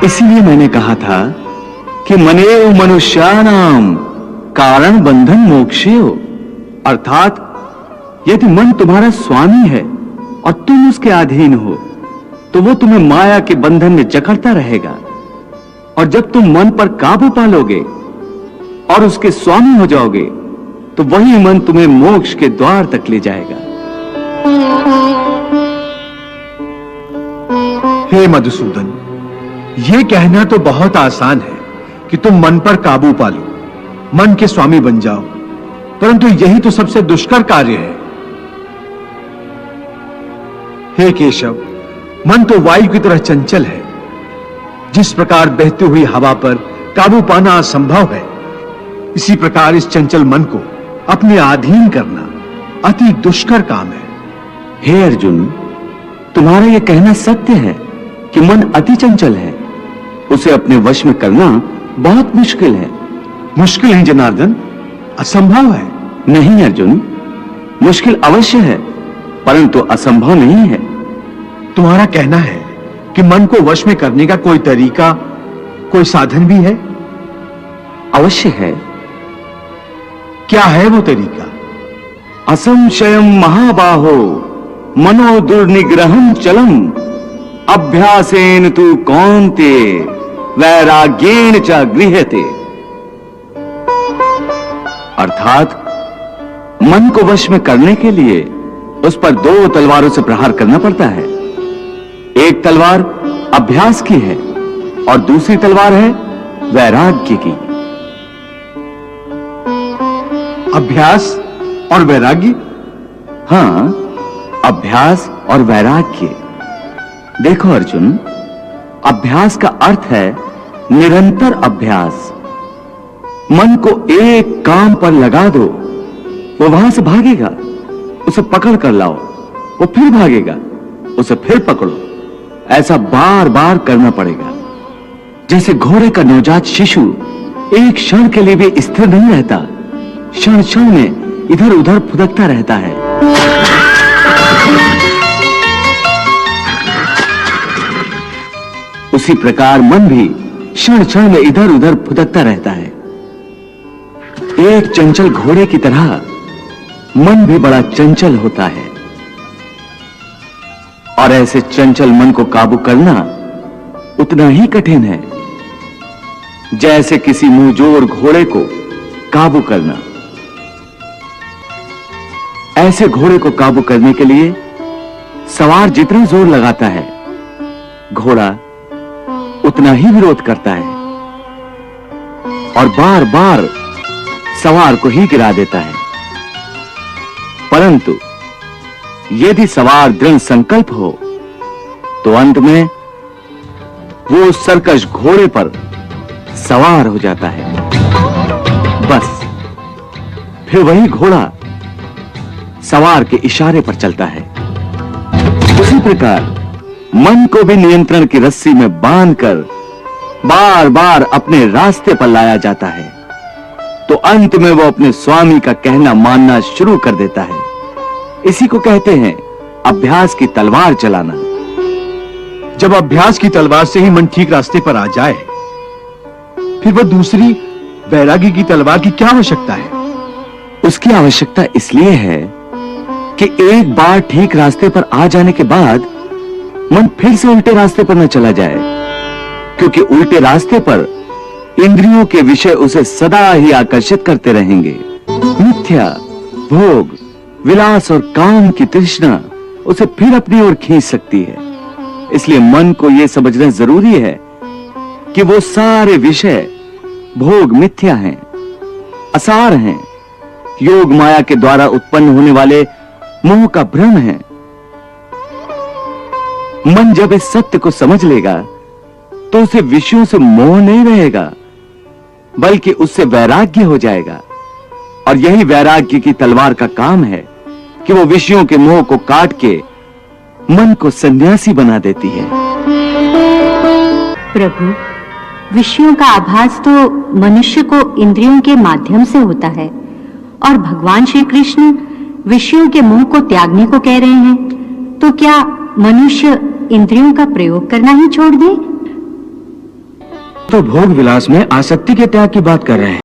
इसीलिए मैंने कहा था कि मनेव मनुष्याणाम कारण बंधन मोक्षेय, अर्थात यदि मन तुम्हारा स्वामी है और तुम उसके अधीन हो तो वो तुम्हें माया के बंधन में जकड़ता रहेगा, और जब तुम मन पर काबू पालोगे और उसके स्वामी हो जाओगे तो वही मन तुम्हें मोक्ष के द्वार तक ले जाएगा। हे मधुसूदन, यह कहना तो बहुत आसान है कि तुम मन पर काबू पालो, मन के स्वामी बन जाओ, परंतु यही तो सबसे दुष्कर कार्य है। हे केशव, मन तो वायु की तरह चंचल है। जिस प्रकार बहती हुई हवा पर काबू पाना असंभव है, इसी प्रकार इस चंचल मन को अपने अधीन करना अति दुष्कर काम है। हे अर्जुन, तुम्हारा यह कहना सत्य है कि मन अति चंचल है, उसे अपने वश में करना बहुत मुश्किल है। मुश्किल है जनार्दन, असंभव है। नहीं अर्जुन, मुश्किल अवश्य है परंतु असंभव नहीं है। तुम्हारा कहना है कि मन को वश में करने का कोई तरीका, कोई साधन भी है? अवश्य है। क्या है वो तरीका? असंशयम महाबाहो मनो दुर्निग्रहम चलम अभ्यासेन तु कौन्ते वैराग्येन च गृह्यते। अर्थात मन को वश में करने के लिए उस पर दो तलवारों से प्रहार करना पड़ता है। एक तलवार अभ्यास की है और दूसरी तलवार है वैराग्य की। अभ्यास और वैराग्य? हां, अभ्यास और वैराग्य। देखो अर्जुन, अभ्यास का अर्थ है निरंतर अभ्यास। मन को एक काम पर लगा दो, वो वहां से भागेगा, उसे पकड़ कर लाओ, वो फिर भागेगा, उसे फिर पकड़ो। ऐसा बार बार करना पड़ेगा। जैसे घोड़े का नवजात शिशु एक क्षण के लिए भी स्थिर नहीं रहता, क्षण क्षण में इधर उधर फुदकता रहता है। उसी प्रकार मन भी क्षण क्षण में इधर उधर फुदकता रहता है। एक चंचल घोड़े की तरह मन भी बड़ा चंचल होता है, और ऐसे चंचल मन को काबू करना उतना ही कठिन है जैसे किसी मुंहजोर घोड़े को काबू करना। ऐसे घोड़े को काबू करने के लिए सवार जितना जोर लगाता है, घोड़ा उतना ही विरोध करता है और बार बार सवार को ही गिरा देता है। परंतु यदि सवार दृढ़ संकल्प हो तो अंत में वो सरकश घोड़े पर सवार हो जाता है। बस फिर वही घोड़ा सवार के इशारे पर चलता है। उसी प्रकार मन को भी नियंत्रण की रस्सी में बांधकर बार बार अपने रास्ते पर लाया जाता है, तो अंत में वो अपने स्वामी का कहना मानना शुरू कर देता है। इसी को कहते हैं अभ्यास की तलवार चलाना। जब अभ्यास की तलवार से ही मन ठीक रास्ते पर आ जाए, फिर वह दूसरी वैराग्य की तलवार की क्या आवश्यकता है? उसकी आवश्यकता इसलिए है कि एक बार ठीक रास्ते पर आ जाने के बाद मन फिर से उल्टे रास्ते पर न चला जाए, क्योंकि उल्टे रास्ते पर इंद्रियों के विषय उसे सदा ही आकर्षित करते रहेंगे। मिथ्या, भोग, विलास और काम की तृष्णा उसे फिर अपनी ओर खींच सकती है। इसलिए मन को यह समझना जरूरी है कि वो सारे विषय भोग मिथ्या हैं, असार हैं, योग माया के द्वारा उत्पन्न होने वाले मोह का भ्रम है। मन जब इस सत्य को समझ लेगा तो उसे विषयों से मोह नहीं रहेगा, बल्कि उससे वैराग्य हो जाएगा। और यही वैराग्य की तलवार का काम है कि वो विषयों के मोह को काट के मन को सन्यासी बना देती है। प्रभु, विषयों का आभास तो मनुष्य को इंद्रियों के माध्यम से होता है, और भगवान श्री कृष्ण विषयों के मोह को त्यागने को कह रहे हैं, तो क्या मनुष्य इंद्रियों का प्रयोग करना ही छोड़ दे? तो भोग विलास में आसक्ति के त्याग की बात कर रहे हैं।